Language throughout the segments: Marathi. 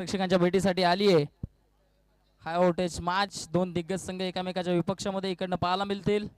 प्रेक्षकांच्या भेटीसाठी आली आहे. हाय व्होल्टेज मॅच, दोन दिग्गज संघ एकामेकाच्या विपक्षामध्ये इकडनं पाहायला मिळतील.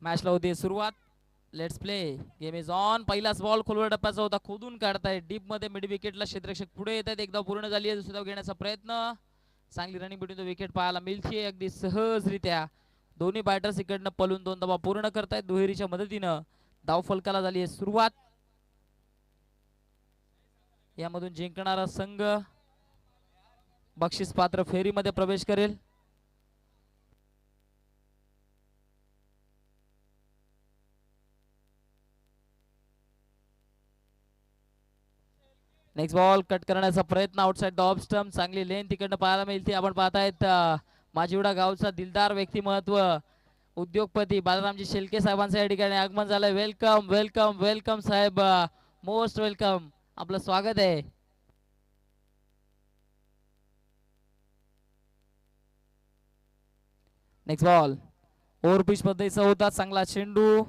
मॅचला होती सुरुवात. Let's play. Game is on. पहिलाच बॉल खोलवर टप्प्याचा होता, खोदून काढताय डीप मध्ये मिड विकेटला. क्षेत्ररक्षक पुढे येत आहेत. एकदा पूर्ण झाली आहे, दुसरी धाव घेण्याचा प्रयत्न. चांगली रनिंग बिटवीन द विकेट पाहायला मिळते अगदी सहजरित्या. दोन्ही बॅटर्स इकडनं पलून दोन धावा पूर्ण करतायत दुहेरीच्या मदतीनं. धाव फलकाला झाली आहे सुरुवात. यामधून जिंकणारा संघ बक्षीस पात्र फेरीमध्ये प्रवेश करेल. नेक्स्ट बॉल कट करण्याचा प्रयत्न आउटसाइड द ऑफ स्टंप. चांगली लेन तिकडनं पाहायला मिळते. आपण पाहतायत माजिवडा गावचा दिलदार व्यक्तिमत्व उद्योगपती बालरामजी शेलके साहेबांचं या ठिकाणी आगमन झालंय. वेलकम वेलकम वेलकम साहेब, मोस्ट वेलकम, आपलं स्वागत आहे. नेक्स्ट बॉल ओव्हर पिच पद्धतीचा होता. चांगला चेंडू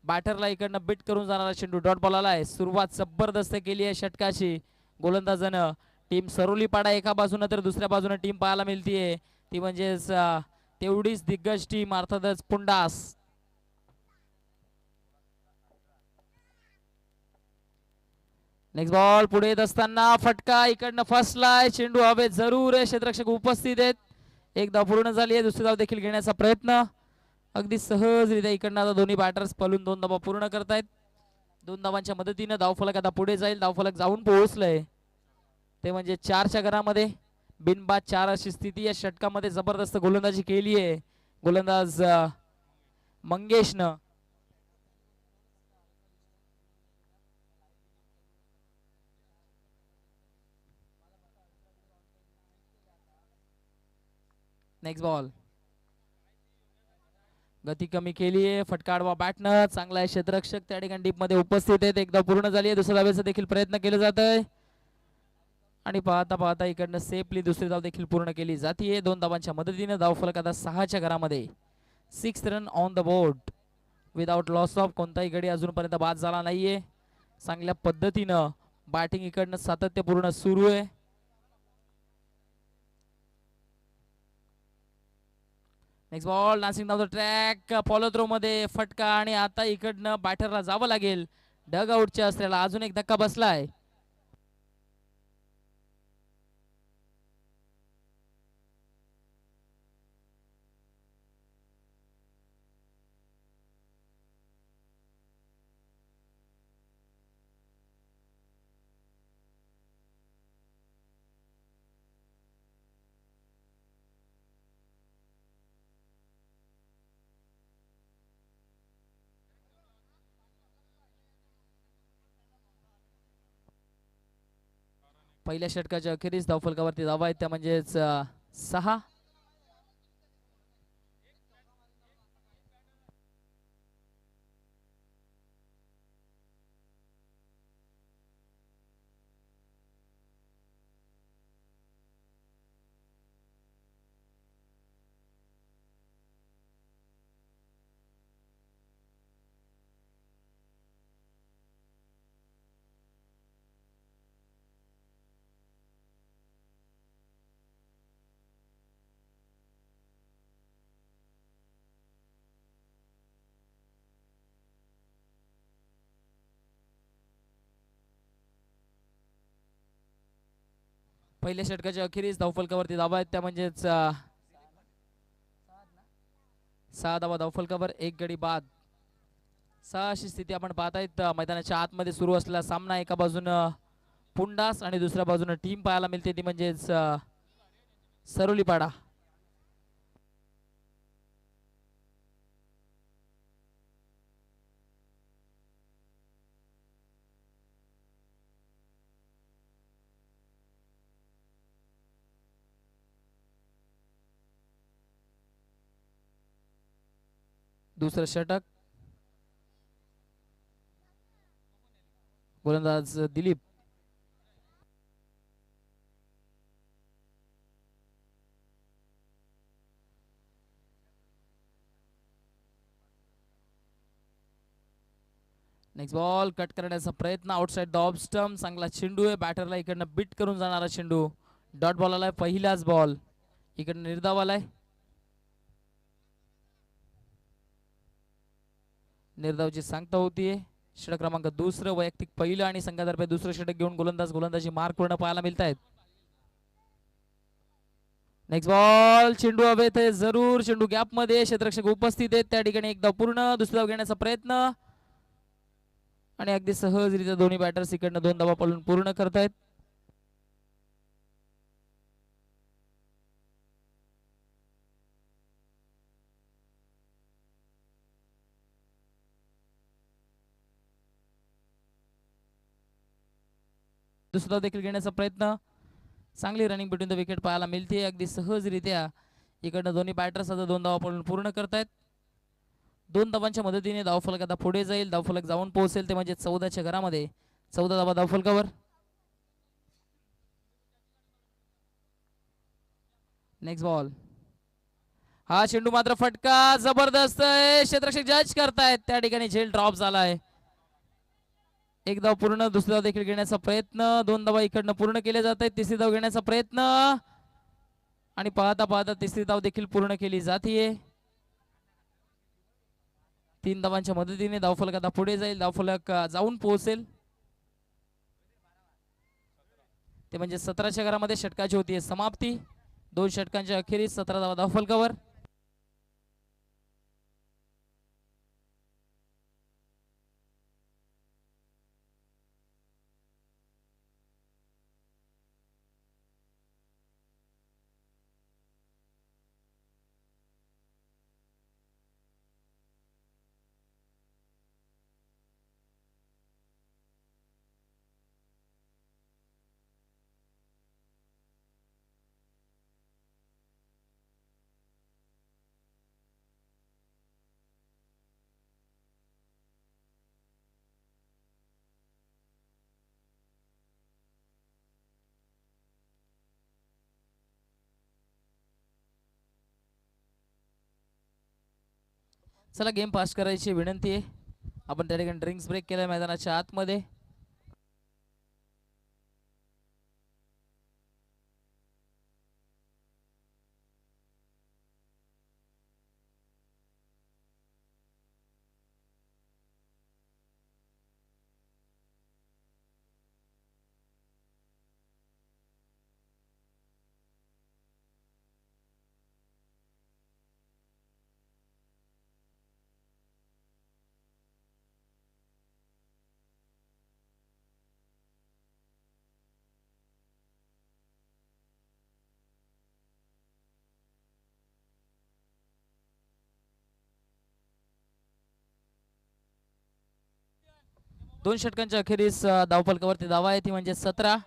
बॅटरला इकडनं बिट करून जाणारा चेंडू डॉट बॉल आहे. सुरुवात जबरदस्त केली आहे षटकाची गोलंदाजानं. टीम सरोली पाडा एका बाजूने तर दुसऱ्या बाजूने टीम पाहायला मिळतीये ती म्हणजेच तेवढीच दिग्गज टीम अर्थातच पुंडास. नेक्स्ट बॉल पुढे येत असताना फटका इकडनं फसलाय. चेंडू हवे जरूर आहे. क्षेत्ररक्षक उपस्थित आहेत. एक धाव पूर्ण झाली आहे, दुसरी धाव देखील घेण्याचा प्रयत्न. अगदी सहजरित्या इकडनं आता दोन्ही बॅटर्स पलून दोन धावा पूर्ण करतायत. दोन धावांच्या मदतीने धावफलक आता पुढे जाईल. धावफलक जाऊन पोहोचलंय ते म्हणजे 4च्या घरामध्ये. बिनबाद 4 अशी स्थिती या षटकामध्ये. जबरदस्त गोलंदाजी केली आहे गोलंदाज मंगेशनं. नेक्स्ट बॉल गती कमी केली आहे. फटका आडवा बॅटनं. चांगला आहे क्षेत्ररक्षक त्या ठिकाणी डीप मध्ये उपस्थित आहेत. एकदा पूर्ण झाली आहे, दुसऱ्या धावेचा देखील प्रयत्न केला जात आहे आणि पाहता पाहता इकडनं सेफली दुसरी धाव देखील पूर्ण केली जाते. दोन धावांच्या मदतीने धावफलक आता 6च्या घरामध्ये. 6 run on the board without loss of. कोणताही गडी अजूनपर्यंत बाद झाला नाहीये. चांगल्या पद्धतीनं बॅटिंग इकडनं सातत्यपूर्ण सुरू आहे. नेक्स्ट बॉल नासिंग down the track. Follow through मध्ये फटका आणि आता इकडनं बॅटरला जावं लागेल. डग आउटच्या असल्याला अजून एक धक्का बसलाय. पहिल्या षटकाच्या अखेरीस धावफलकावरती धावा आहेत त्या म्हणजेच 6. पहिल्या षटकाच्या अखेरीस धावफलकावरती धावा आहेत त्या म्हणजेच 6 धावा धावफलकावर, एक गडी बाद. 6 अशी स्थिती आपण पाहत आहेत. मैदानाच्या आतमध्ये सुरू असलेला सामना, एका बाजूनं पुंडास आणि दुसऱ्या बाजूनं टीम पाहायला मिळते ती म्हणजेच सरोलीपाडा. दुसरं षटक, गोलंदाज दिलीप. नेक्स्ट बॉल कट करण्याचा प्रयत्न, आउटसाइड द ऑफ स्टंप. चांगला चेंडू आहे, बॅटरला इकडनं बीट करून जाणारा चेंडू. डॉट बॉल आलाय, पहिलाच बॉल. इकडनं निर्धाव आलाय, निर्धावची सांगता होतीये. षटक क्रमांक दुसरं, वैयक्तिक पहिलं आणि संघातर्फे दुसरं षटक घेऊन गोलंदाजी मार्क पूर्ण पाहायला मिळत आहेत. नेक्स्ट बॉल, चेंडू हवेत आहे जरूर, चेंडू गॅप मध्ये, क्षेत्ररक्षक उपस्थित आहेत त्या ठिकाणी. एक धाव पूर्ण, दुसरी धाव घेण्याचा प्रयत्न आणि अगदी सहजरित्या दोन्ही बॅटर्स इकडनं 2 धावा पळून पूर्ण करतायत. दुसरा धाव देखील घेण्याचा प्रयत्न, चांगली रनिंग बिटवीन द विकेट पाहायला मिळते अगदी सहजरित्या. इकडनं दोन्ही बॅटर्स आता 2 धावा पळून पूर्ण करतायत. 2 धावांच्या मदतीने धावफलक आता पुढे जाईल, धावफलक जाऊन पोहोचेल ते म्हणजे 14च्या घरामध्ये. 14 धावा धावफलकावर. नेक्स्ट बॉल, हा चेंडू मात्र फटका जबरदस्त आहे, क्षेत्ररक्षक जज करतायत त्या ठिकाणी. झेल ड्रॉप झालाय. एक धाव पूर्ण, दुसरी धाव देखील घेण्याचा प्रयत्न. 2 धावा इकडनं पूर्ण केले जात आहेत. तिसरी धाव घेण्याचा प्रयत्न आणि पाहता पाहता तिसरी धाव देखील पूर्ण केली जातीये. 3 धावांच्या मदतीने धावफलक आता पुढे जाईल, धावफलक जाऊन पोहोचेल ते म्हणजे 17च्या घरामध्ये. षटकाची होतीये समाप्ती. 2 षटकांच्या अखेरीस 17 धावा धावफलकावर. चला गेम पास करायची विनंती आहे. आपण त्या ठिकाणी ड्रिंक्स ब्रेक केलाय मैदानाच्या आतमध्ये. दोन षटकांच्या अखेरीस धावफलकावरती धावा आहे ती म्हणजे 17.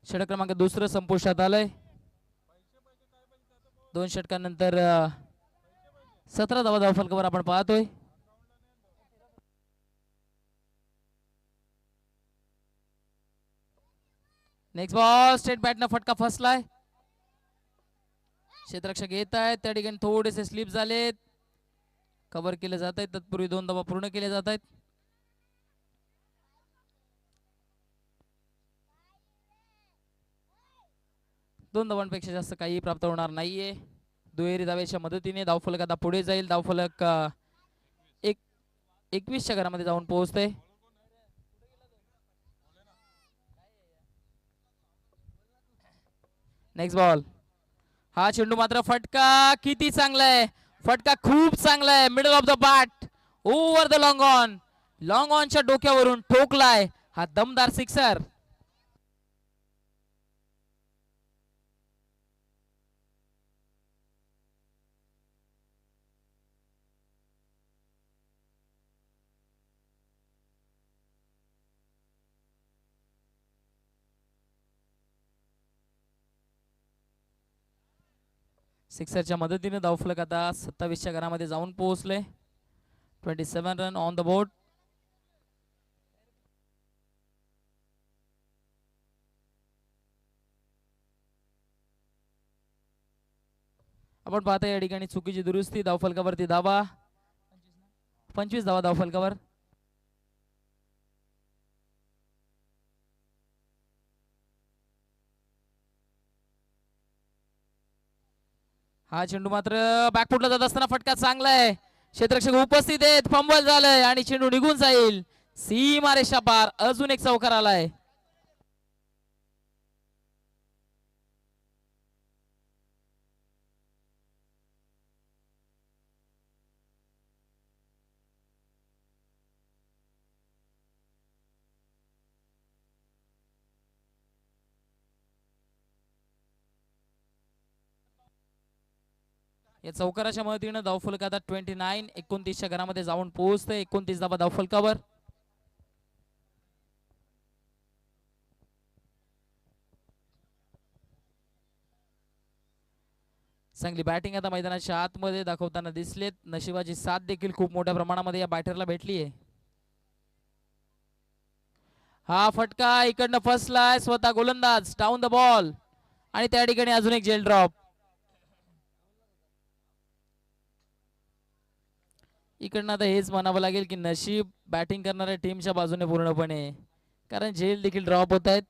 षटक क्रमांक दुसरं संपुष्टात आलंय. 2 षटकांनंतर 17 धावा धावफलकावर आपण पाहतोय. नेक्स्ट बॉल, स्ट्रेट बॅटनं फटका फसलाय. क्षेत्ररक्षक येत आहेत त्या ठिकाणी थोडेसे स्लिप झालेत कव्हर केले जात आहेत तत्पूर्वी 2 धावा पूर्ण केले जात आहेत दोन धावांपेक्षा जास्त काही प्राप्त होणार नाहीये दुहेरी धावेच्या मदतीने धावफलक आता पुढे जाईल धावफलक 21च्या घरामध्ये जाऊन पोहोचते नेक्स्ट बॉल हा चेंडू मात्र फटका किती चांगला आहे फटका खूप चांगला आहे middle of the bat over the long ऑनच्या डोक्यावरून ठोकलाय हा दमदार सिक्सर सिक्सरच्या मदतीने धावफलक आता 27च्या घरामध्ये जाऊन पोहोचले 27 रन ऑन द बोर्ड आपण पाहता या ठिकाणी चुकीची दुरुस्ती धावफलकावरती धावा 25 धावा धावफलकावर हा चेंडू मात्र बॅकफुटला जात असताना फटका चांगला आहे क्षेत्ररक्षक उपस्थित आहेत फंबल झालंय आणि चेंडू निघून जाईल सीमारेषा पार अजून एक चौकार आलाय या चौकाराच्या मदतीने धावफलक आता 29च्या घरामध्ये जाऊन पोहोचते 29 धावा धावफलकावर चांगली बॅटिंग आता मैदानाच्या आतमध्ये दाखवताना दिसलेत नशिबाची साथ देखील खूप मोठ्या प्रमाणामध्ये या बॅटरला भेटली आहे हा फटका इकडनं फसलाय स्वतः गोलंदाज डाऊन द बॉल आणि त्या ठिकाणी अजून एक जेल ड्रॉप इकडनं आता हेच म्हणावं लागेल की नशीब बॅटिंग करणाऱ्या टीमच्या बाजूने पूर्णपणे कारण झेल देखील ड्रॉप होत आहेत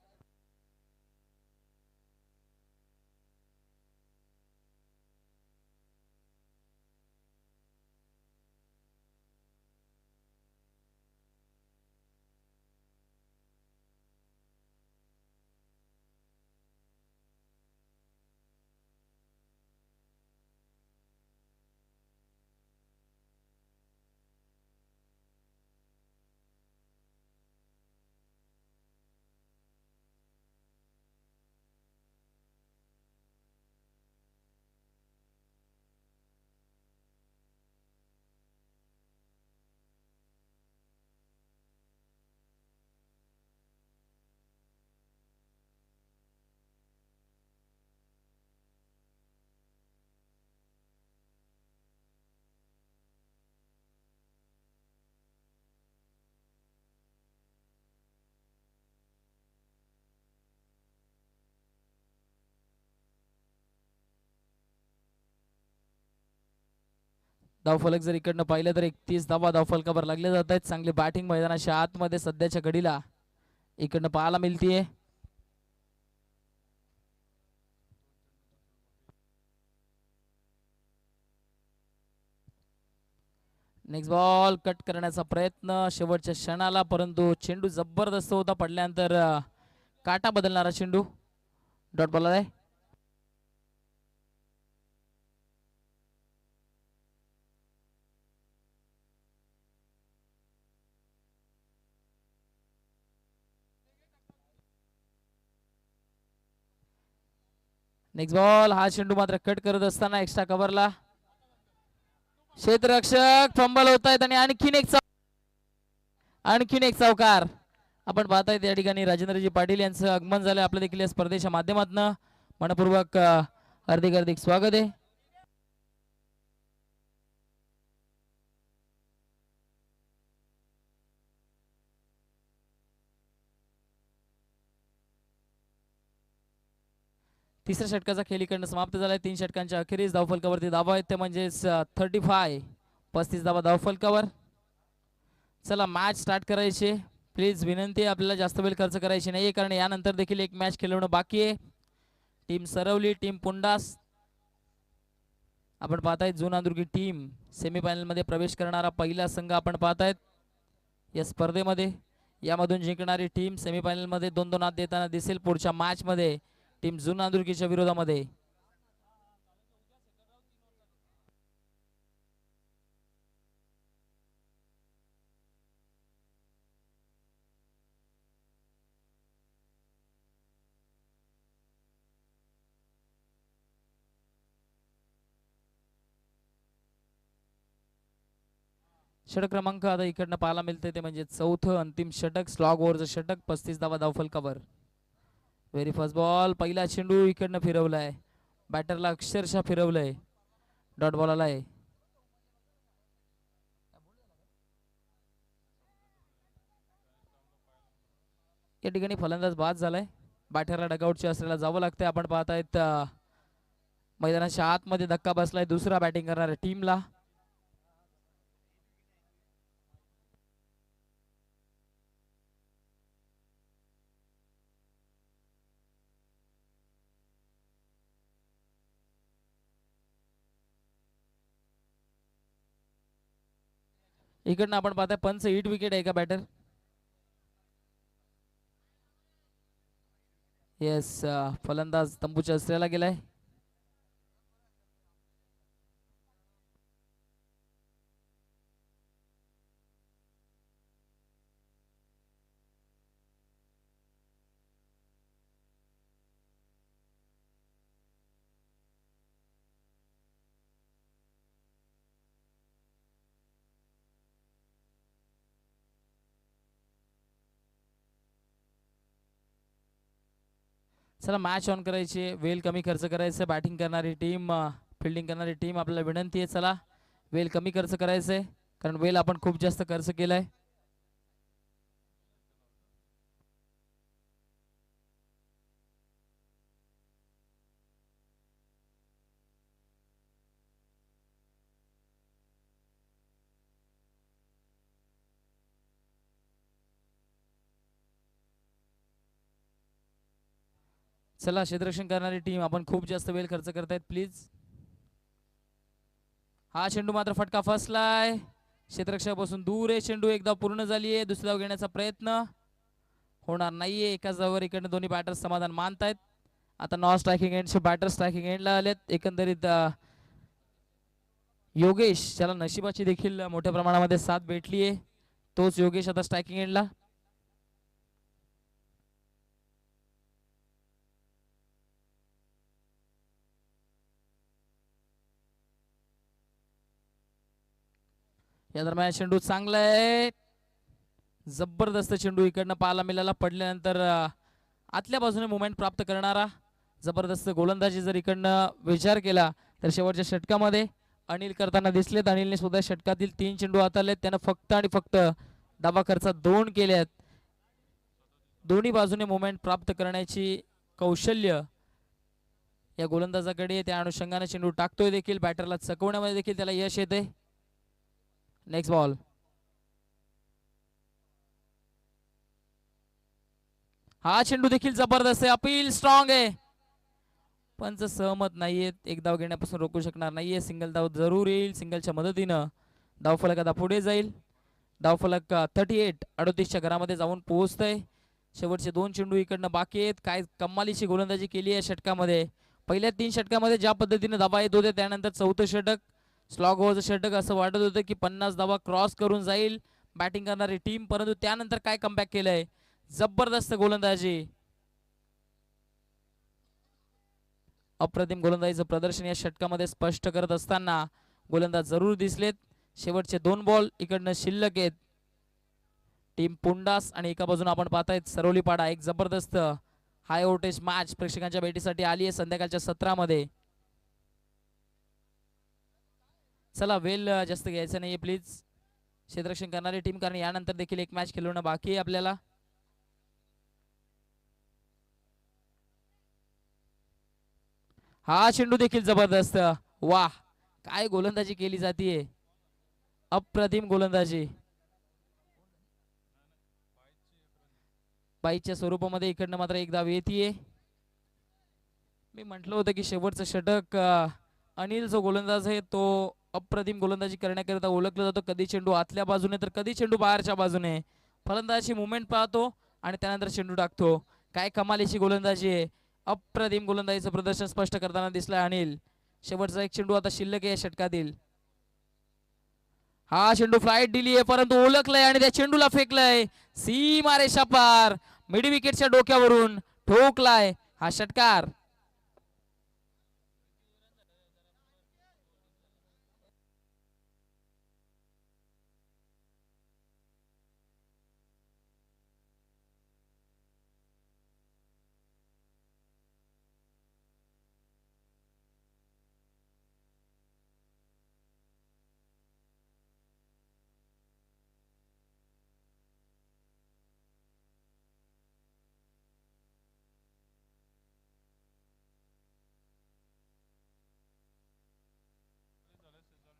धावफलक जर इकडनं पाहिलं तर 31 धावा धावफलकावर लागले जात आहेत चांगली बॅटिंग मैदानाच्या आतमध्ये सध्याच्या घडीला इकडनं पाहायला मिळतीये नेक्स्ट बॉल कट करण्याचा प्रयत्न शेवटच्या क्षणाला परंतु चेंडू जबरदस्त होता पडल्यानंतर काटा बदलणारा चेंडू डॉट बॉल आहे नेक्स्ट बॉल हा चेंडू मात्र कट करत असताना एक्स्ट्रा कव्हरला क्षेत्ररक्षक फंबल होत आहेत आणि आणखीन एक चौकार आपण पाहताय त्या ठिकाणी राजेंद्रजी पाटील यांचं आगमन झालं आपल्या देखील या स्पर्धेच्या माध्यमातून मनपूर्वक हार्दिक स्वागत आहे तिसऱ्या षटकाचा खेळ इकडनं समाप्त झालाय. 3 षटकांच्या अखेरीस धावफलकावरती धावा आहेत ते म्हणजेच 35 धावा धावफलकावर. चला मॅच स्टार्ट करायची. प्लीज विनंती आहे आपल्याला जास्त वेळ खर्च करायची नाही कारण यानंतर देखील एक मॅच खेळवणं बाकी आहे. टीम सरवली टीम पुंडास आपण पाहतायत. जुनादुर्गी टीम सेमीफायनल मध्ये प्रवेश करणारा पहिला संघ आपण पाहतायत या स्पर्धेमध्ये. यामधून जिंकणारी टीम सेमीफायनल मध्ये 2-2 हात देताना दिसेल पुढच्या मॅच मध्ये टीम जुनादुर्गीच्या विरोधामध्ये. षटक क्रमांक आता इकडनं पाहायला मिळते ते म्हणजे चौथं अंतिम षटक. स्लॉग ओव्हरचं षटक. 35 धावा धावफलकावर. Very first ball. पहिला चेंडू इकडनं फिरवलाय. बॅटरला अक्षरशः फिरवलंय. डॉट बॉल आलाय. या ठिकाणी फलंदाज बाद झालाय. बॅटरला डगआउटच्या असलेला जावं लागतंय. आपण पाहतायत मैदानाच्या आतमध्ये धक्का बसलाय दुसरा बॅटिंग करणाऱ्या टीमला. इकडनं आपण पाहताय पंच हिट विकेट आहे का बॅटर. येस फलंदाज तंबूच्या असलेला गेलाय. चला मॅच ऑन करायची. वेल कमी खर्च करायचं. बॅटिंग करणारी टीम फिल्डिंग करणारी टीम आपल्याला विनंती आहे चला वेल कमी खर्च करायचंय कारण वेल आपण खूप जास्त खर्च केलाय. चला क्षेत्ररक्षण करणारी टीम आपण खूप जास्त वेळ खर्च करतायत प्लीज. हा चेंडू मात्र फटका फसलाय. क्षेत्ररक्षकापासून दूर आहे चेंडू. एक धाव पूर्ण झाली आहे. दुसरी धाव घेण्याचा प्रयत्न होणार नाहीये. एकाच धावावर इकडनं दोन्ही बॅटर्स समाधान मानतायत. आता नॉन स्ट्रायकिंग एंडचे बॅटर स्ट्रायकिंग एंडला आलेत. एकंदरीत योगेश ज्याला नशिबाची देखील मोठ्या प्रमाणामध्ये साथ भेटली आहे तोच योगेश आता स्ट्रायकिंग एंडला. या दरम्यान चेंडू चांगला आहे. जबरदस्त चेंडू इकडनं पाहायला मिळाला. पडल्यानंतर आतल्या बाजूने मुवमेंट प्राप्त करणारा जबरदस्त गोलंदाजी जर इकडनं विचार केला तर शेवटच्या षटकामध्ये अनिल करताना दिसलेत. अनिलने सुद्धा षटकातील 3 चेंडू हाताळलेत. त्यानं फक्त आणि फक्त धावा खर्चात 2 केल्यात. दोन्ही बाजूने मुवमेंट प्राप्त करण्याची कौशल्य या गोलंदाजाकडे. त्या अनुषंगाने चेंडू टाकतोय देखील. बॅटरला चकवण्यामध्ये देखील त्याला यश येते. Next ball. हा चेंडू देखील जबरदस्त आहे. अपील स्ट्रॉंग आहे. पंच सहमत नाहीयेत. एक धाव घेण्यापासून रोखू शकणार नाहीये. सिंगल धाव जरूर येईल. सिंगलच्या मदतीनं धावफलक आता पुढे जाईल. धावफलक 38 घरामध्ये जाऊन पोहोचतंय. शेवटचे 2 चेंडू इकडनं बाकी आहेत. काय कमालीची गोलंदाजी केली आहे षटकामध्ये. पहिल्या 3 षटकामध्ये ज्या पद्धतीने धावा येत होते त्यानंतर चौथं षटक स्लॉग ओव्हरचं षटक असं वाटत होतं की 50 धावा क्रॉस करून जाईल बॅटिंग करणारी टीम. परंतु त्यानंतर काय कमबॅक केलंय. जबरदस्त गोलंदाजी. अप्रतिम गोलंदाजीचं प्रदर्शन या षटकामध्ये स्पष्ट करत असताना गोलंदाज जरूर दिसलेत. शेवटचे 2 बॉल इकडनं शिल्लक आहेत. टीम पुंडास आणि एका बाजूने आपण पाहतायत सरवलीपाडा. एक जबरदस्त हाय व्होल्टेज मॅच प्रेक्षकांच्या भेटीसाठी आली आहे संध्याकाळच्या सत्रामध्ये. चला वेल जास्त घ्यायचं नाहीये प्लीज क्षेत्ररक्षण करणारी टीम कारण यानंतर देखील एक मॅच खेळवणं बाकी आहे आपल्याला. हा चेंडू देखील जबरदस्त. वाह, काय गोलंदाजी केली जातीये, अप्रतिम गोलंदाजी. बाईच्या स्वरूपामध्ये इकडनं मात्र एक धाव येतीये. मी म्हटलं होतं की शेवटचं षटक अनिल जो गोलंदाज आहे तो अप्रतिम गोलंदाजी करण्याकरिता ओळखला जातो. कधी चेंडू आतल्या बाजूने तर कधी चेंडू बाहेरच्या बाजूने. फलंदाजी मुवमेंट पाहतो आणि त्यानंतर चेंडू टाकतो. काय कमालीची गोलंदाजी आहे, अप्रतिम गोलंदाजीचं प्रदर्शन स्पष्ट करताना दिसलाय अनिल. शेवटचा एक चेंडू आता शिल्लक आहे षटकातील. हा चेंडू फ्लाईट दिली आहे परंतु ओळखलंय आणि त्या चेंडूला फेकलंय सीमा रेषा पार. मिड विकेटच्या डोक्यावरून ठोकलाय हा षटकार.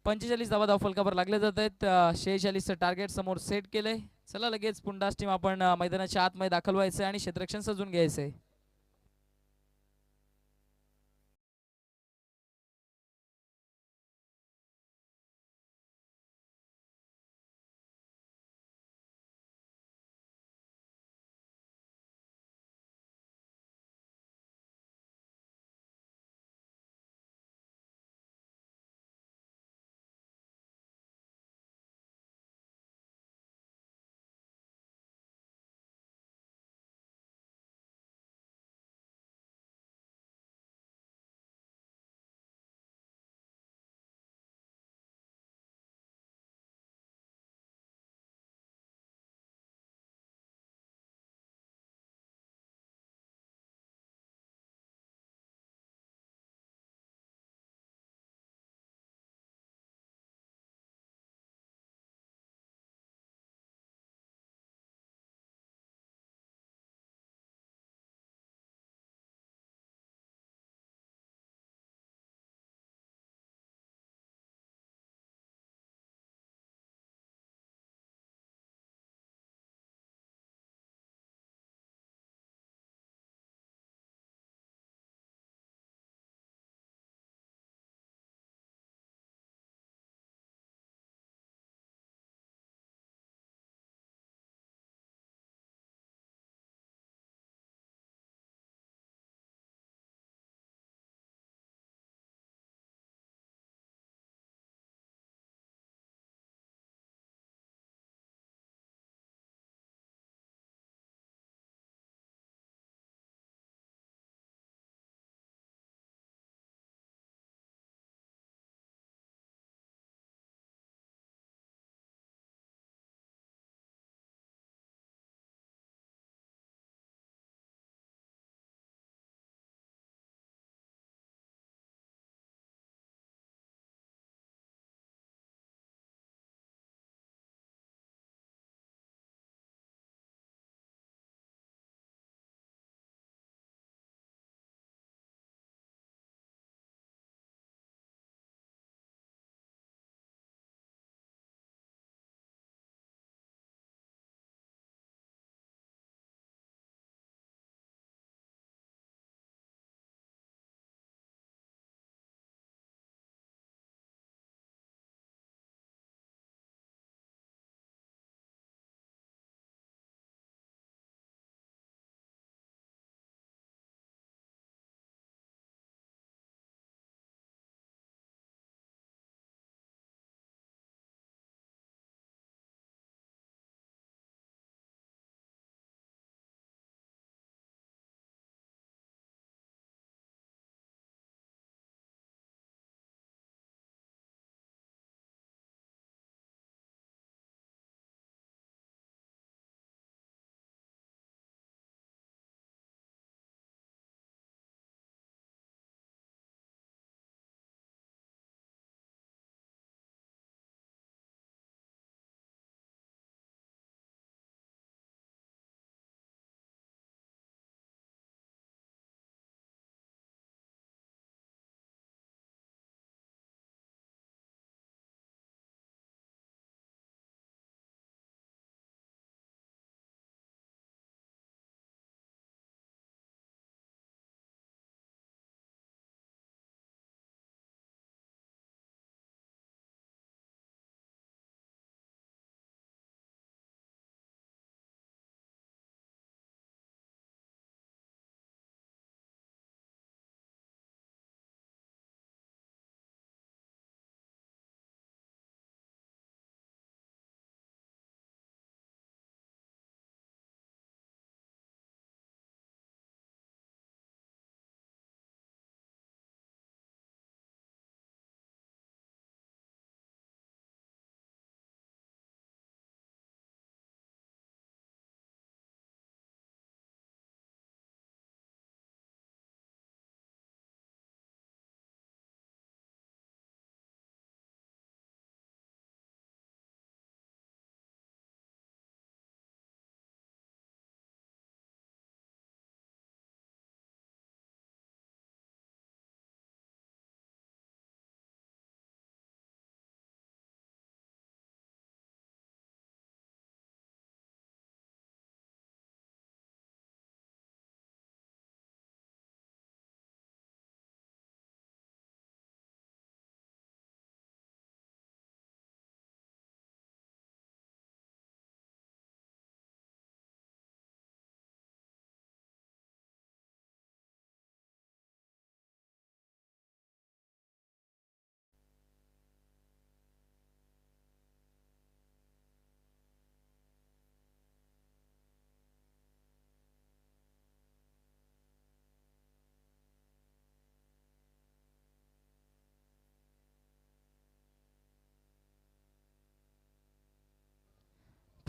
45 धावा फलकावर लागले जात आहेत. 46 टार्गेट समोर सेट केलंय. चला लगेच पुन्हा टीम आपण मैदानाच्या आतमध्ये दाखल व्हायचंय आणि क्षेत्ररक्षण सजून घ्यायचंय.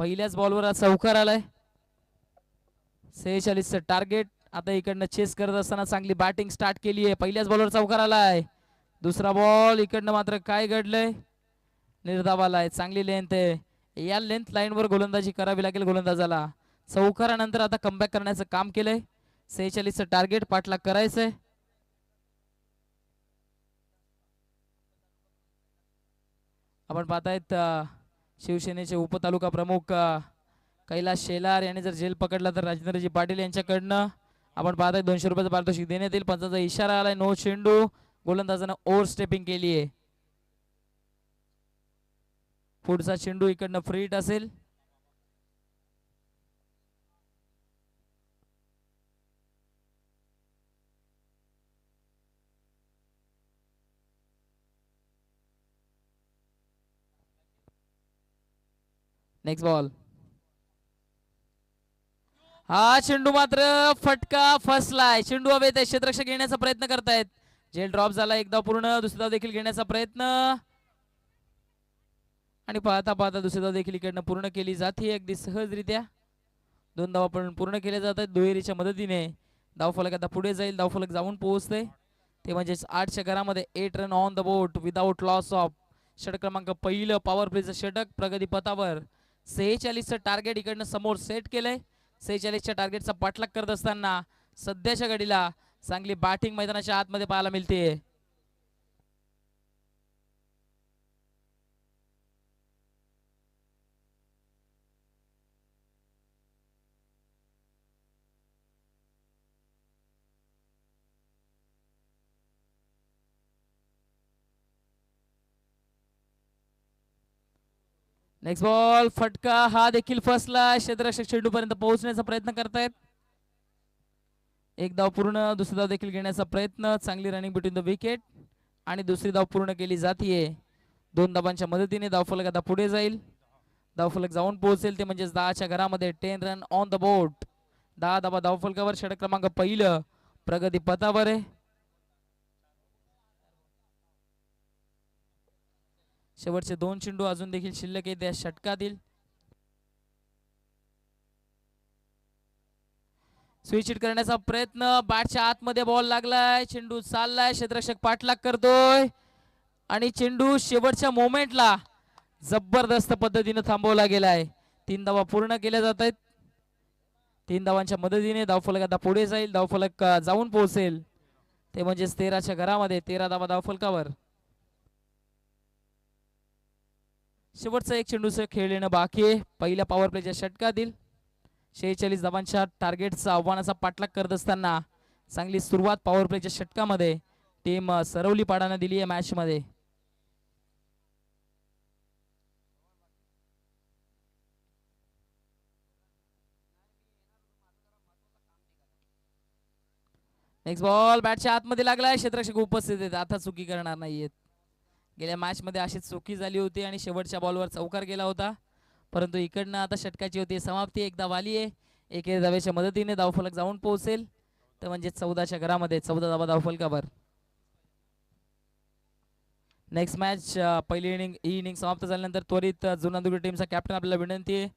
पहिल्याच बॉलवर चौकार आलाय. 46 टार्गेट. आता इकडनं चेस करत असताना चांगली बॅटिंग स्टार्ट केली आहे. पहिल्याच बॉलवर चौकार आलाय. दुसरा बॉल. इकडनं मात्र काय घडलंय, निर्धाव आलाय. चांगली लेंथ आहे. या लेंथ लाईन वर गोलंदाजी करावी लागेल गोलंदाजाला. चौकारानंतर आता कमबॅक करण्याचं काम केलंय. 46 टार्गेट पाठलाग करायचंय. आपण पाहतायत शिवसेनेचे उपतालुका प्रमुख कैलास शेलार यांनी जर झेल पकडला तर राजेंद्रजी पाटील यांच्याकडनं आपण पाहताय 200 रुपयाचं पारितोषिक देण्यात येईल. पंचाचा इशारा आलाय. नो चेंडू. गोलंदाजानं ओव्हर स्टेपिंग केली आहे. पुढचा चेंडू इकडनं फ्री हिट असेल. Next ball. हा चेंडू मात्र फटका फसलाय. चेंडू हवेत आहे. क्षेत्ररक्षक घेण्याचा प्रयत्न करतायत. झेल ड्रॉप झाला. एकदा पूर्ण. दुसरा धाव देखील घेण्याचा प्रयत्न आणि पाहता पाहता दुसरी धाव देखील इकडनं पूर्ण केली जाते अगदी सहजरित्या. 2 धावा पण पूर्ण केल्या जातात दुहेरीच्या मदतीने. धावफलक आता पुढे जाईल. धावफलक जाऊन पोहोचते ते म्हणजेच 8च्या घरामध्ये 8 run on the board without loss of. षटक क्रमांक पहिलं पॉवर प्लेचं षटक प्रगती पथावर. 46चं टार्गेट इकडनं समोर सेट केलंय. 46च्या टार्गेटचा पाठलाग करत असताना सध्याच्या घडीला चांगली बॅटिंग मैदानाच्या आतमध्ये पाहायला मिळते. Next ball. फटका हा देखील फसला. क्षेत्ररक्षक चेंडू पर्यंत पोहोचण्याचा प्रयत्न करतायत. एक धाव पूर्ण. दुसरी धाव देखील घेण्याचा प्रयत्न. चांगली रनिंग बिटवीन द विकेट आणि दुसरी धाव पूर्ण केली जातीये. 2 धावांच्या मदतीने धावफलक आता पुढे जाईल. धावफलक जाऊन पोहोचेल ते म्हणजेच 10च्या घरामध्ये 10 रन ऑन द बोर्ड. 10 धावा धावफलकावर. षटक क्रमांक पहिलं प्रगती पथावर आहे. शेवटचे 2 चेंडू अजून देखील शिल्लक आहेत या षटकातील. स्विच हिट करण्याचा प्रयत्न. बॅटच्या आतमध्ये बॉल लागलाय. चेंडू चाललाय. क्षेत्ररक्षक पाठलाग करतोय आणि चेंडू शेवटच्या मोमेंटला जबरदस्त पद्धतीने थांबवला गेलाय. 3 धावा पूर्ण केल्या जात आहेत. 3 धावांच्या मदतीने धावफलक आता पुढे जाईल. धावफलक जाऊन पोहोचेल ते म्हणजेच 13च्या घरामध्ये 13 धावा धावफलकावर. शेवटचा एक चेंडू खेळ येणं बाकी आहे पहिल्या पॉवर प्लेच्या षटकातील. 46 धावांच्या टार्गेटचा आव्हानाचा पाठलाग करत असताना चांगली सुरुवात पॉवर प्लेच्या षटकामध्ये टीम सरवली पाडानं दिली आहे मॅच मध्ये. Next ball. बॅटच्या आतमध्ये लागलाय. क्षेत्ररक्षक उपस्थित आहेत. आता चुकी करणार नाहीयेत. गेल्या मॅच मध्ये अशीच चुकी झाली होती आणि शेवटच्या बॉलवर चौकार गेला होता. परंतु इकडनं आता षटकाची होती समाप्ती. एक धाव आली आहे. 1 धावेच्या मदतीने धावफलक जाऊन पोहोचेल तर म्हणजे 14च्या घरामध्ये 14 धावा धावफलकावर. नेक्स्ट मॅच पहिली इनिंग समाप्त झाल्यानंतर त्वरित जुनादुर्ग टीमचा कॅप्टन आपल्याला विनंती आहे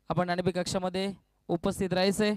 आपण नाणेफेक कक्षामध्ये उपस्थित राहायचंय.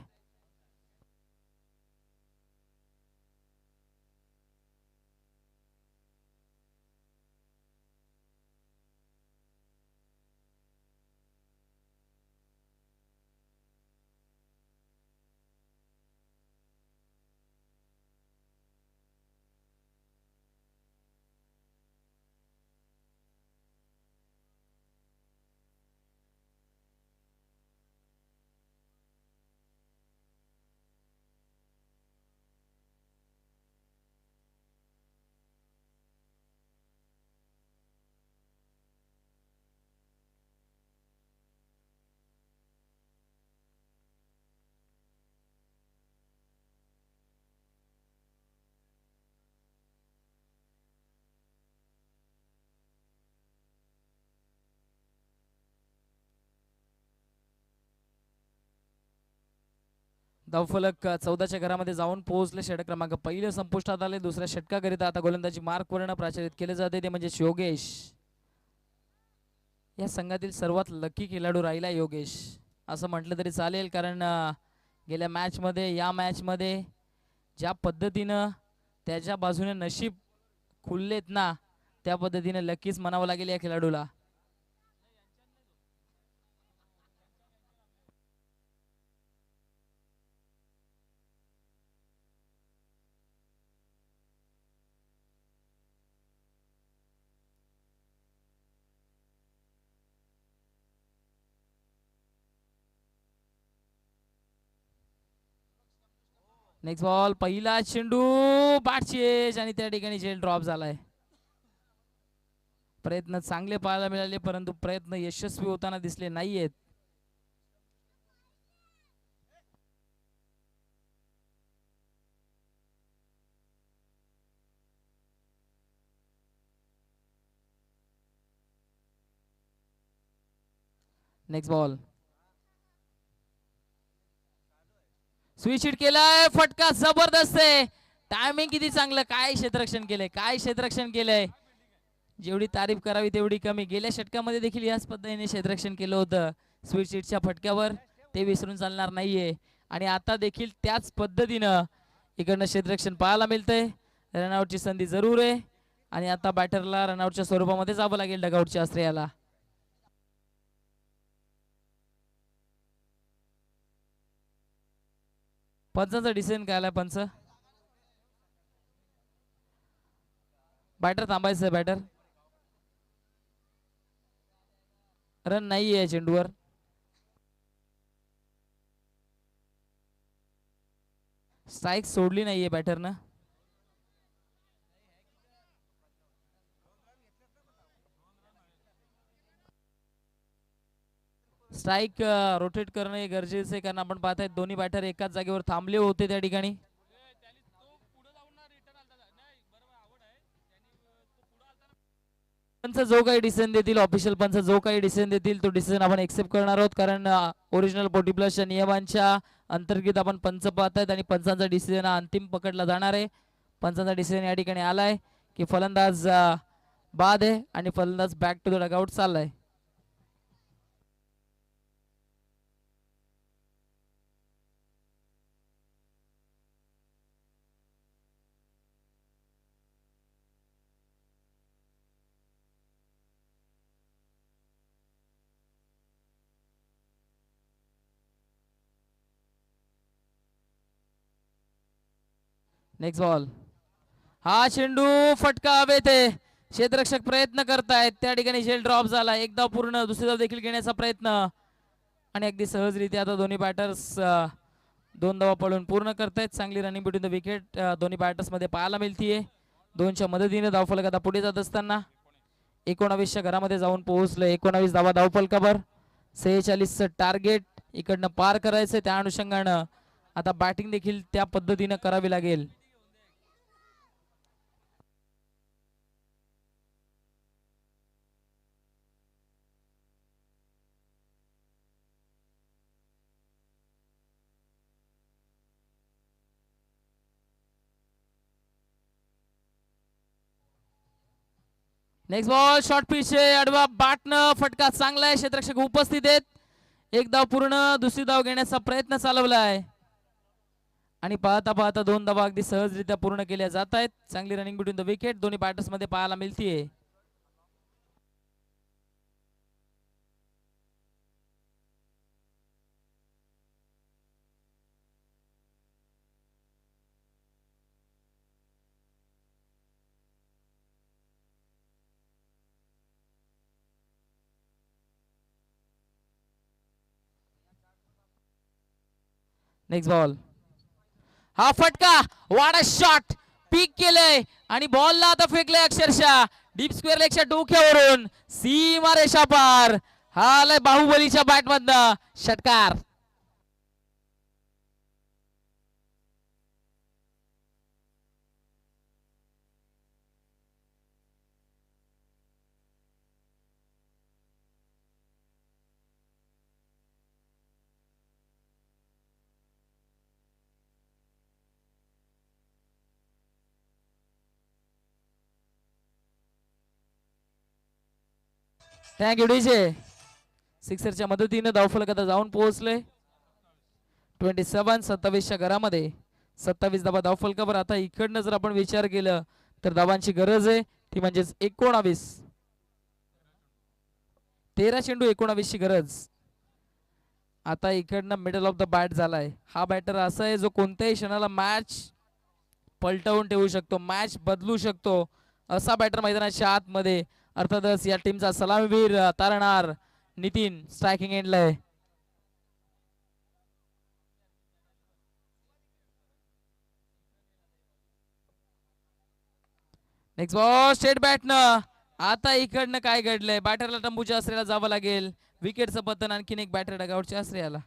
धावफलक 14च्या घरामध्ये जाऊन पोहोचले. षटक क्रमांक पहिलं संपुष्टात आले. दुसऱ्या षटकाकरिता आता गोलंदाजी मार्क वर्ण प्रचारित केले जाते ते म्हणजे योगेश. या संघातील सर्वात लकी खेळाडू राहिला योगेश असं म्हटलं तरी चालेल, कारण गेल्या मॅचमध्ये या मॅचमध्ये ज्या पद्धतीनं त्याच्या बाजूने नशीब खुललेत ना, त्या पद्धतीने लकीच म्हणावं लागेल या खेळाडूला. नेक्स्ट बॉल, पहिला चेंडू बाटचेज आणि त्या ठिकाणी झेल ड्रॉप झालाय. प्रयत्न चांगले पाहायला मिळाले, परंतु प्रयत्न यशस्वी होताना दिसले नाहीयेत. नेक्स्ट बॉल, स्विच हिट केलाय, फटका जबरदस्त आहे. टायमिंग किती चांगलं, काय क्षेत्ररक्षण केलंय, काय क्षेत्ररक्षण केलंय. जेवढी तारीफ करावी तेवढी कमी. गेल्या षटकामध्ये देखील याच पद्धतीने क्षेत्ररक्षण केलं होतं स्विच हिटच्या फटक्यावर, ते विसरून चालणार नाहीये. आणि आता देखील त्याच पद्धतीनं इकडनं क्षेत्ररक्षण पाहायला मिळतंय. रनआउटची संधी जरूर आहे आणि आता बॅटरला रनआउटच्या स्वरूपामध्ये जावं लागेल डगआउटच्या आश्रयाला. पंचांचा डिसिजन काय आलाय? पंच बॅटर थांबायचं, बॅटर रन नाही आहे चेंडूवर. स्ट्राईक सोडली नाहीये बॅटरनं. स्ट्राईक रोटेट करणे गरजेचे आहे, कारण आपण पाहताय दोन्ही बॅटर एकाच जागेवर थांबले होते त्या ठिकाणी. पंच जो काही डिसिजन देतील, ऑफिशियल पंच जो काही डिसिजन देतील तो डिसिजन आपण एक्सेप्ट करणार आहोत, कारण ओरिजिनल 40 प्लसच्या नियमांच्या अंतर्गत आपण पंच पाहत आहेत आणि पंचांचा डिसिजन हा अंतिम पकडला जाणार आहे. पंचांचा डिसिजन या ठिकाणी आलाय की फलंदाज बाद आहे आणि फलंदाज बॅक टू द डगआउट चाललाय. नेक्स्ट बॉल, हा चेंडू फटका हवेत आहे. क्षेत्ररक्षक प्रयत्न करतायत, त्या ठिकाणी झेल ड्रॉप झाला. एक धाव पूर्ण, दुसरी धाव देखील घेण्याचा प्रयत्न आणि अगदी सहजरित्या आता दोन्ही बॅटर्स 2 धावा पळून पूर्ण करतायत. चांगली रनिंग बिटवीन द विकेट दोन्ही बॅटर्स मध्ये पाहायला मिळतीये. 2च्या मदतीने धावफलक आता पुढे जात असताना 19च्या घरामध्ये जाऊन पोहोचलं. 19 धावा धावफलकावर, 46चं टार्गेट इकडनं पार करायचं. त्या अनुषंगानं आता बॅटिंग देखील त्या पद्धतीनं करावी लागेल. नेक्स्ट बॉल, शॉर्ट पिच आहे, आडवा बॅटनं फटका चांगला आहे. क्षेत्ररक्षक उपस्थित आहेत. एक धाव पूर्ण, दुसरी धाव घेण्याचा प्रयत्न चालवला आहे आणि पाहता पाहता 2 धावा अगदी सहजरित्या पूर्ण केल्या जात आहेत. चांगली रनिंग बिटवीन द विकेट दोन्ही बॅटर्स मध्ये पाहायला मिळतीये. नेक्स्ट बॉल, हा फटका, वाडा शॉट, पीक केलंय आणि बॉलला आता फेकलंय अक्षरशः डीप स्क्वेअर लेगच्या डोक्यावरून सीमा रेषा पार. हा आलाय बाहुबलीच्या बॅट मधनं षटकार. Thank you DJ. सिक्सरच्या मदतीने धावफलक आता जाऊन पोहोचले. 27 27च्या घरामध्ये 27 धाबा धावफलकावर. आता इकडनं जर आपण विचार केलं तर धावांची गरज आहे ती म्हणजेच 19. 13 चेंडू 19 ची गरज. आता इकडनं मिडल ऑफ द बॅट झालाय. हा बॅटर असा आहे जो कोणत्याही क्षणाला मॅच पलटवून ठेवू शकतो, मॅच बदलू शकतो असा बॅटर मैदानाच्या आतमध्ये. अर्थातच या टीमचा सलामीवीर तारणार नितीन स्ट्रायकिंग एंडला आहे. नेक्स्ट बॉल स्ट्रेट बॅटनं. आता इकडनं काय घडलंय, बॅटरला टंबूच्या आश्रयाला जावं लागेल. विकेटचं पतन, आणखीन एक बॅटर डगआउटच्या आश्रयाला.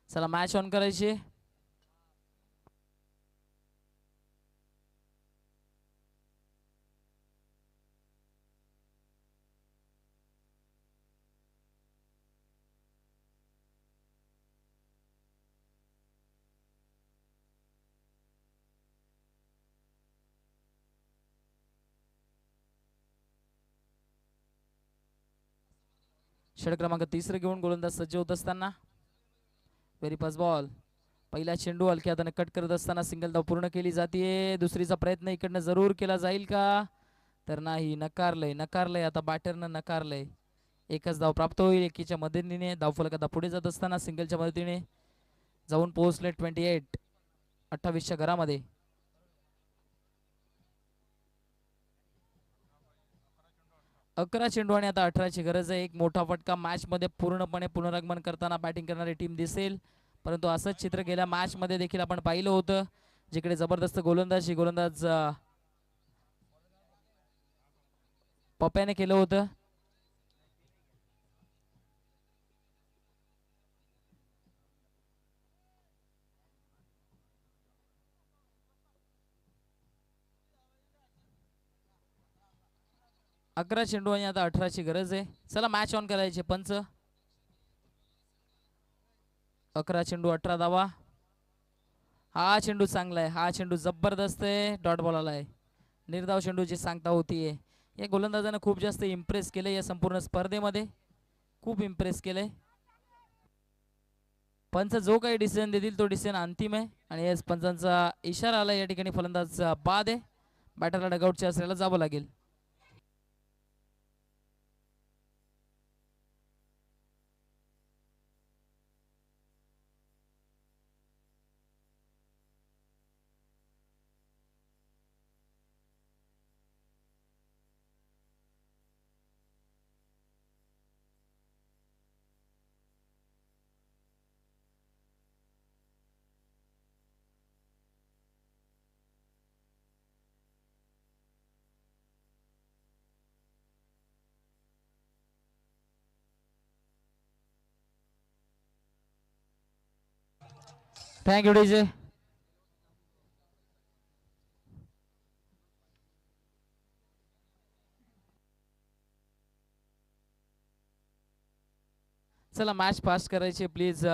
चला मॅच ऑन करायची. षटक क्रमांक 3 घेऊन गोलंदाज सज्ज होत असताना. Very first ball. पहिला चेंडू हलक्या हाताने कट करत असताना सिंगल धाव पूर्ण केली जाते. दुसरीचा प्रयत्न इकडनं जरूर केला जाईल का, तर नाही, नकारलंय. आता बॅटरनं नकारलंय. एकच धाव प्राप्त होईल एकीच्या मदतीने. धावफलक आता पुढे जात असताना सिंगलच्या मदतीने जाऊन पोहोचले 28च्या घरामध्ये. 11 चेंडू आणि आता 18ची गरज आहे. एक मोठा फटका मॅच मध्ये पूर्णपणे पुनरागमन करताना बॅटिंग करणारी टीम दिसेल, परंतु असंच चित्र गेल्या मॅच मध्ये देखील आपण पाहिलं होतं, जिकडे जबरदस्त गोलंदाज पप्प्याने केलं होतं. अकरा चेंडू आणि आता 18ची गरज आहे. चला मॅच ऑन करायचे पंच. 11 चेंडू 18 धावा. हा चेंडू चांगला आहे, हा चेंडू जबरदस्त आहे. डॉट बॉल आलाय. निर्धाव चेंडूची सांगता होतीये. या गोलंदाजाने खूप जास्त इम्प्रेस केले या संपूर्ण स्पर्धेमध्ये, खूप इम्प्रेस केले. पंच जो काही डिसिजन देतील तो डिसिजन अंतिम आहे आणि या पंचांचा इशारा आला या ठिकाणी. फलंदाज बाद आहे. बॅटरला डगआउटच्या आश्रयाला जावं लागेल. Thank you DJ. चला मॅच फास्ट करायची प्लीज.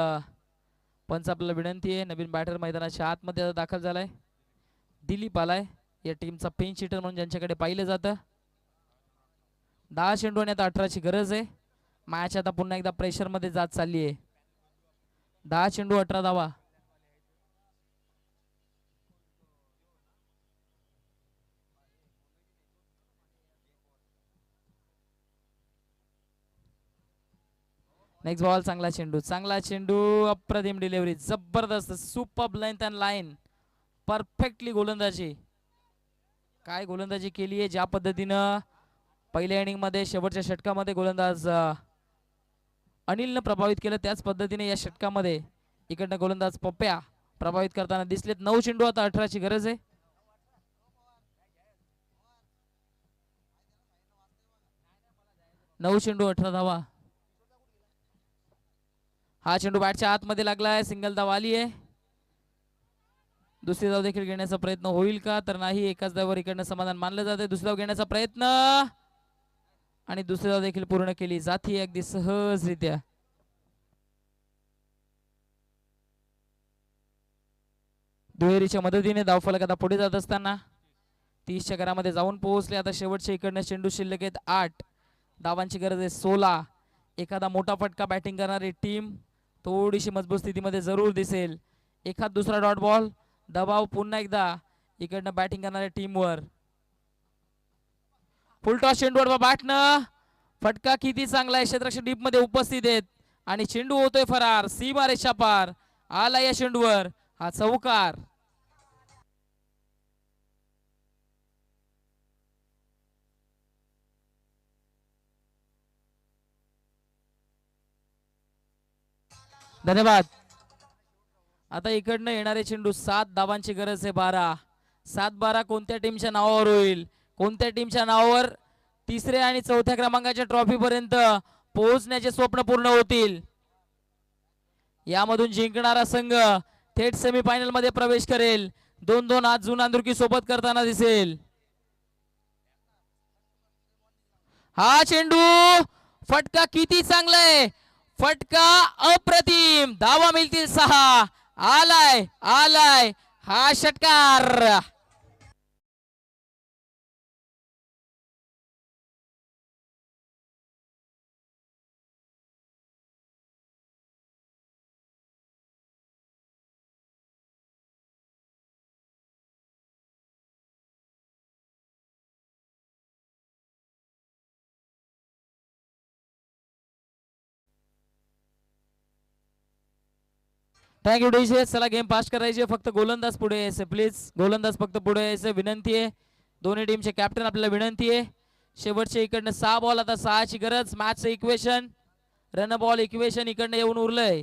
पंच आपल्याला विनंती आहे. नवीन बॅटर मैदानाच्या आतमध्ये दाखल झालाय. दिलीप आलाय या टीमचा पेन शिटर म्हणून ज्यांच्याकडे पाहिलं जातं. 10 चेंडू आणि आता 18ची गरज आहे. मॅच आता पुन्हा एकदा प्रेशर मध्ये जात चालली आहे. 10 चेंडू 18 धावा. नेक्स्ट बॉल चांगला चेंडू अप्रतिम डिलिव्हरी जबरदस्त super length and line perfectly गोलंदाजी काय गोलंदाजी केली आहे ज्या पद्धतीनं पहिल्या इनिंग मध्ये शेवटच्या षटकामध्ये गोलंदाज अनिलनं प्रभावित केलं त्याच पद्धतीने या षटकामध्ये इकडनं गोलंदाज पप्प्या प्रभावित करताना दिसलेत 9 चेंडू आता 18ची गरज आहे 9 चेंडू 18 धावा हा चेंडू बॅटच्या आतमध्ये लागलाय सिंगल धाव आली आहे दुसरी धाव देखील घेण्याचा प्रयत्न होईल का तर नाही एकाच धावावर इकडनं समाधान मानलं जाते दुसरी धाव घेण्याचा प्रयत्न आणि दुसरी धाव देखील पूर्ण केली जाती अगदी सहजरित्या दुहेरीच्या मदतीने धावफलक आता पुढे जात असताना 30च्या घरामध्ये जाऊन पोहोचले आता शेवटच्या इकडनं चेंडू शिल्लक आहेत 8 धावांची गरज आहे 16 एखादा मोठा फटका बॅटिंग करणारी टीम थोडीशी मजबूत स्थितीमध्ये जरूर दिसेल एखाद दुसरा डॉट बॉल दबाव पुन्हा एकदा इकडनं बॅटिंग करणाऱ्या टीमवर फुल टॉस चेंडूवर बॅटनं फटका किती चांगला आहे क्षेत्ररक्षक डीप मध्ये उपस्थित आहेत आणि चेंडू होतोय फरार सीमारेषा पार आला या चेंडूवर हा चौकार धन्यवाद आता इकडनं येणारे चेंडू 7 धावांची गरज आहे 12 7-12 कोणत्या टीमच्या नावावर होईल कोणत्या टीमच्या नावावर तिसऱ्या आणि चौथ्या क्रमांकाच्या ट्रॉफी पर्यंत पोहोचण्याचे स्वप्न पूर्ण होतील यामधून जिंकणारा संघ थेट सेमीफायनल मध्ये प्रवेश करेल 2-2 आज जुनांदुर्की सोबत करताना दिसेल हा चेंडू फटका किती चांगला आहे फटका अप्रतिम धावा मिळतील 6 आलाय हा षटकार थँक्यू डीजे चला गेम पास करायचे फक्त गोलंदाज पुढे यायचे प्लीज गोलंदाज फक्त पुढे यायचे विनंती आहे दोन्ही टीमचे कॅप्टन आपल्याला विनंती आहे शेवटच्या इकडनं 6 बॉल आता 6ची गरज मॅचचं इक्वेशन रन बॉल इक्वेशन इकडनं येऊन उरलंय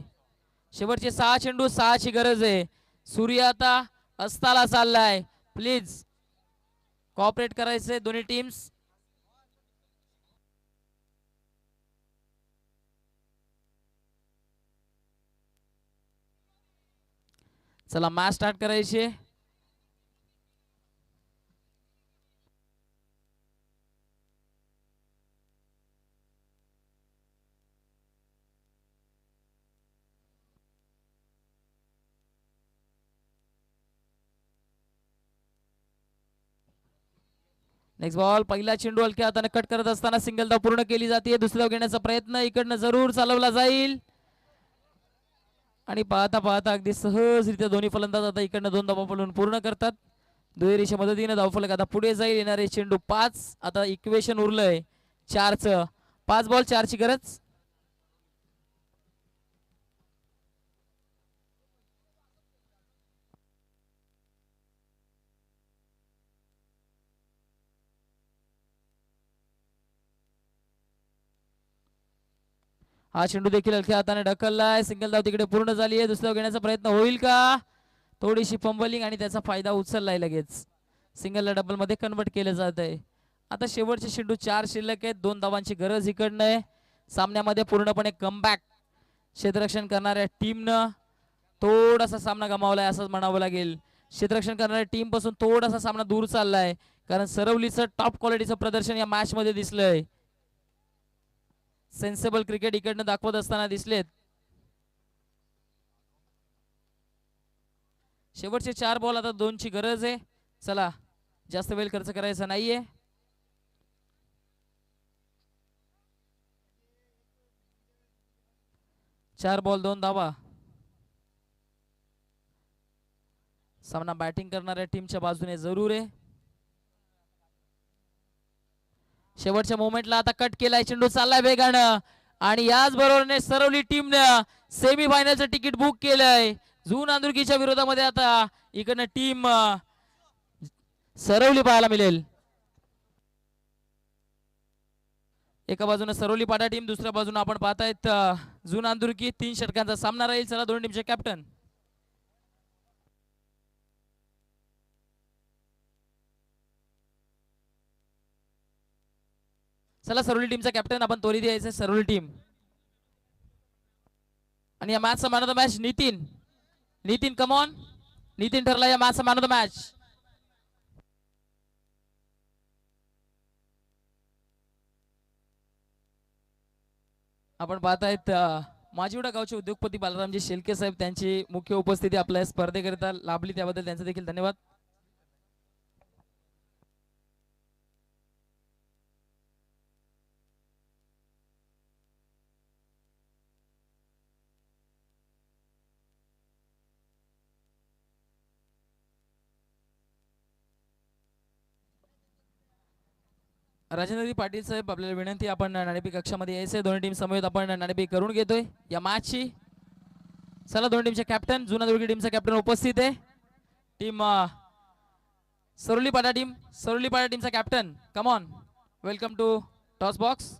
शेवटचे 6 चेंडू 6ची गरज आहे सूर्य आता अस्ताला चाललाय प्लीज कॉपरेट करायचे दोन्ही टीम्स चला मॅच स्टार्ट करायची नेक्स्ट बॉल पहिला चेंडू हलक्या हाताने कट करत असताना सिंगल धाव पूर्ण केली जाते दुसरी धाव घेण्याचा प्रयत्न इकडनं जरूर चालवला जाईल आणि पाहता पाहता अगदी सहजरित्या दोन्ही फलंदाज आता इकडनं 2 धावा पडून पूर्ण करतात दुहेरीच्या मदतीने धावफलक आता पुढे जाईल येणारे चेंडू 5 आता इक्वेशन उरलंय 4चं 5 बॉल 4ची गरज हा चेंडू देखील हलक्या हाताने ढकललाय सिंगल धाव तिकडे पूर्ण झाली आहे दुसरी धाव घेण्याचा प्रयत्न होईल का थोडीशी फंबलिंग आणि त्याचा फायदा उचललाय लगेच सिंगलला डबल मध्ये कन्वर्ट केलं जात आहे आता शेवटचे चेंडू 4 शिल्लक आहेत 2 धावांची गरज इकडनं आहे सामन्यामध्ये पूर्णपणे कमबॅक क्षेत्ररक्षण करणाऱ्या टीमनं थोडासा सामना गमावलाय असं म्हणावं लागेल क्षेत्ररक्षण करणाऱ्या टीम पासून थोडासा सामना दूर चाललाय कारण सरवलीचं टॉप क्वालिटीचं प्रदर्शन या मॅच मध्ये दिसलंय सेन्सेबल क्रिकेट इकडनं दाखवत असताना दिसलेत शेवटचे 4 बॉल आता 2ची गरज आहे चला जास्त वेळ खर्च करायचा नाहीये चार बॉल 2 धावा सामना बॅटिंग करणाऱ्या टीमच्या बाजूने जरूर आहे शेवटच्या मोमेंटला आता कट केलाय चेंडू चाललाय वेगानं आणि याच बरोबरने सरवली टीमने सेमी फायनलचं तिकीट बुक केलंय. जून अंदुर्कीच्या विरोधामध्ये आता इकडनं टीम सरवली पाहायला मिळेल. एका बाजूने सरवली पाटा टीम, दुसऱ्या बाजूने आपण पाहतायत जून अंदुर्की. 3 षटकांचा सामना राहील. चला दोन टीमचे कॅप्टन. चला सरवली टीमचा कॅप्टन आपण त्वरित यायचं. सरवली टीम आणि या मॅचचा man of the match Nitin. Nitin come on. Nitin ठरला या मॅचचा मॅन ऑफ द मॅच. आपण पाहतायत माजिवडा गावचे उद्योगपती बालरामजी शेलके साहेब, त्यांची मुख्य उपस्थिती आपल्या स्पर्धेकरिता लाभली, त्याबद्दल त्यांचा देखील धन्यवाद. राजेंद्र पाटील साहेब, आपल्याला विनंती, आपण नाणेफेक कक्षामध्ये यायचंय. दोन्ही टीम समवेत आपण नाणेफेक करून घेतोय या मॅचची. चला दोन टीमचे कॅप्टन. जुना दुर्गी टीमचा कॅप्टन उपस्थित आहे. टीम सरवली पाटा टीम, सरवली पाटा टीमचा captain come on, welcome to toss box.